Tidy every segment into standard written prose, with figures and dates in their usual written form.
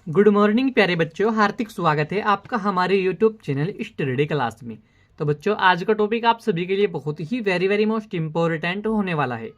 Good morning प्यारे बच्चों, हार्दिक स्वागत है आपका हमारे यूट्यूब चैनल स्टडी क्लास में। तो बच्चों, आज का टॉपिक आप सभी के लिए बहुत ही वेरी मोस्ट इम्पोर्टेंट होने वाला है।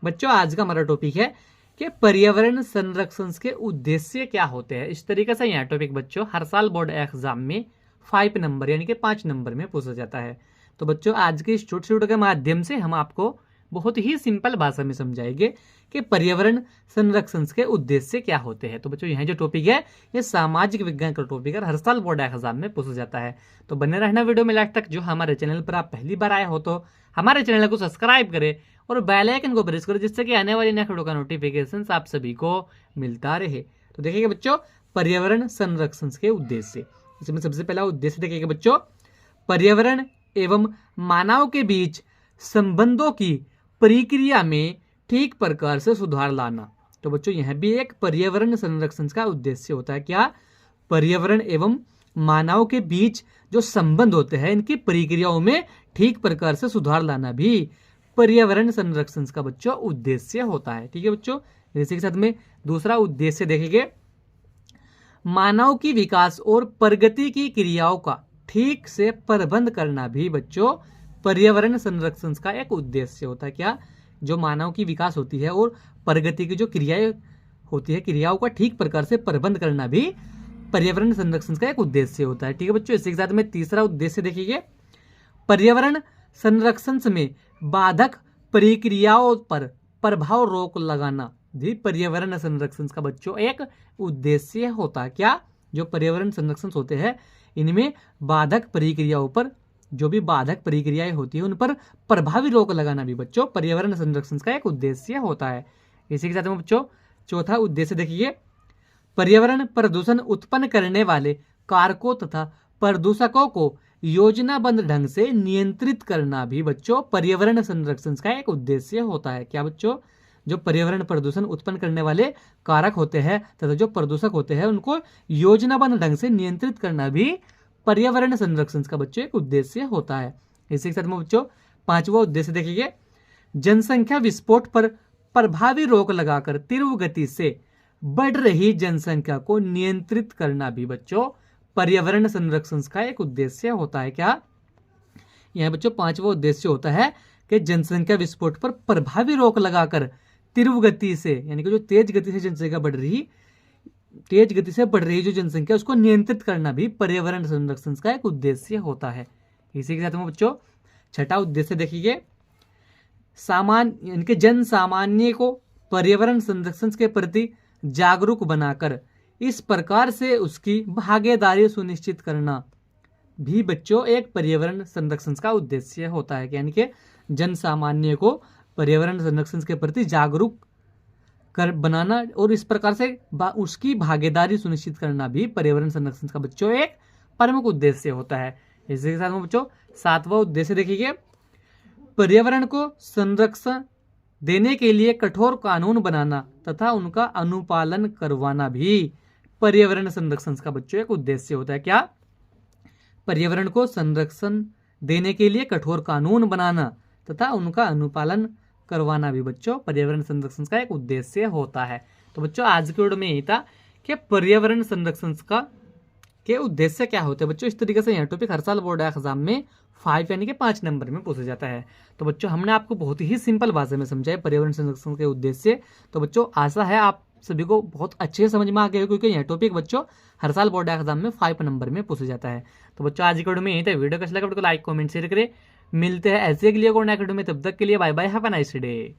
बच्चों, आज का हमारा टॉपिक है कि पर्यावरण संरक्षण के उद्देश्य क्या होते हैं। इस तरीके से यह टॉपिक बच्चों हर साल बोर्ड एग्जाम में 5 नंबर यानी कि 5 नंबर में पूछा जाता है। तो बच्चों, आज के इस छोटे छोटे के माध्यम से हम आपको बहुत ही सिंपल भाषा में समझाएंगे कि पर्यावरण संरक्षण के उद्देश्य क्या होते हैं। तो बच्चों, यह जो टॉपिक है ये सामाजिक विज्ञान का टॉपिक है, हर साल बोर्ड एग्जाम में पूछा जाता है। तो बने रहना वीडियो में लास्ट तक। जो हमारे चैनल पर आप पहली बार आए हो तो हमारे चैनल को सब्सक्राइब करें और बेल आइकन को प्रेस करें, जिससे कि आने वाली नेक्स्ट वीडियो का नोटिफिकेशन आप सभी को मिलता रहे। तो देखिएगा बच्चों, पर्यावरण संरक्षण के उद्देश्य। इसमें सबसे पहला उद्देश्य देखिएगा बच्चों, पर्यावरण एवं मानव के बीच संबंधों की प्रक्रिया में ठीक प्रकार से सुधार लाना। तो बच्चों, यह भी एक पर्यावरण संरक्षण का उद्देश्य होता है। क्या? पर्यावरण एवं मानव के बीच जो संबंध होते हैं इनकी प्रक्रियाओं में ठीक प्रकार से सुधार लाना भी पर्यावरण संरक्षण का बच्चों उद्देश्य होता है। ठीक है बच्चों, इसी के साथ में दूसरा उद्देश्य देखेंगे, मानव की विकास और प्रगति की क्रियाओं का ठीक से प्रबंध करना भी बच्चों पर्यावरण संरक्षण का एक उद्देश्य होता है। क्या? जो मानव की विकास होती है और प्रगति की जो क्रियाएं होती है, क्रियाओं का ठीक प्रकार से प्रबंध करना भी पर्यावरण संरक्षण का एक उद्देश्य होता है। ठीक है बच्चों, इसी के साथ में तीसरा उद्देश्य देखिए, पर्यावरण संरक्षण में बाधक प्रक्रियाओं पर प्रभाव रोक लगाना भी पर्यावरण संरक्षण का बच्चों एक उद्देश्य होता है। क्या? जो पर्यावरण संरक्षण होते हैं इनमें बाधक प्रक्रियाओं पर, जो भी बाधक प्रक्रियाएं होती है उन पर प्रभावी रोक लगाना भी बच्चों पर्यावरण संरक्षण का एक उद्देश्य होता है। इसी के साथ में बच्चों चौथा उद्देश्य देखिए, पर्यावरण प्रदूषण उत्पन्न करने वाले कारकों तथा प्रदूषकों को योजनाबद्ध ढंग से नियंत्रित करना भी बच्चों पर्यावरण संरक्षण का एक उद्देश्य होता है। क्या बच्चों? जो पर्यावरण प्रदूषण उत्पन्न करने वाले कारक होते हैं तथा जो प्रदूषक होते हैं उनको योजनाबद्ध ढंग से नियंत्रित करना भी पर्यावरण संरक्षण का बच्चों एक उद्देश्य होता है। इसी के साथ में बच्चों पांचवा उद्देश्य देखिए, जनसंख्या विस्फोट पर प्रभावी रोक लगाकर तीव्र गति से बढ़ रही जनसंख्या को नियंत्रित करना भी बच्चों पर्यावरण संरक्षण का एक उद्देश्य होता है। क्या? यह बच्चों पांचवा उद्देश्य होता है कि जनसंख्या विस्फोट पर प्रभावी रोक लगाकर तीव्र गति से, यानी कि जो तेज गति से जनसंख्या बढ़ रही जो जनसंख्या उसको नियंत्रित करना भी पर्यावरण संरक्षण का एक उद्देश्य होता है। इसी के साथ में बच्चों छठा उद्देश्य देखिए, सामान्य यानी कि जन सामान्य को पर्यावरण संरक्षण के प्रति जागरूक बनाकर इस प्रकार से उसकी भागीदारी सुनिश्चित करना भी बच्चों एक पर्यावरण संरक्षण का उद्देश्य होता है। यानी कि जन सामान्य को पर्यावरण संरक्षण के प्रति जागरूक कर बनाना और इस प्रकार से उसकी भागीदारी सुनिश्चित करना भी पर्यावरण संरक्षण का बच्चों एक प्रमुख उद्देश्य होता है। इसी के साथ में बच्चों सातवां उद्देश्य देखिए, पर्यावरण को संरक्षण देने के लिए कठोर कानून बनाना तथा उनका अनुपालन करवाना भी पर्यावरण संरक्षण का बच्चों एक उद्देश्य होता है। क्या? पर्यावरण को संरक्षण देने के लिए कठोर कानून बनाना तथा उनका अनुपालन करवाना भी बच्चों पर्यावरण संरक्षण का एक उद्देश्य होता है। तो बच्चों आज के वीडियो में यही था कि पर्यावरण संरक्षण का के उद्देश्य क्या होते हैं। बच्चों इस तरीके से यह टॉपिक हर साल बोर्ड एग्जाम में 5 यानी कि 5 नंबर में पूछा जाता है। तो बच्चों हमने आपको बहुत ही सिंपल भाषा में समझाया पर्यावरण संरक्षण के उद्देश्य। तो बच्चों आशा है आप सभी को बहुत अच्छे समझ में आ गया, क्योंकि यह टॉपिक बच्चों हर साल बोर्ड एग्जाम में 5 नंबर में पूछा जाता है। तो बच्चों आज की वीडियो में यही था। वीडियो कैसा लगा वीडियो को लाइक कमेंट शेयर करें। मिलते हैं ऐसे अगली कोई नया वीडियो में, तब तक के लिए bye bye, have a nice day.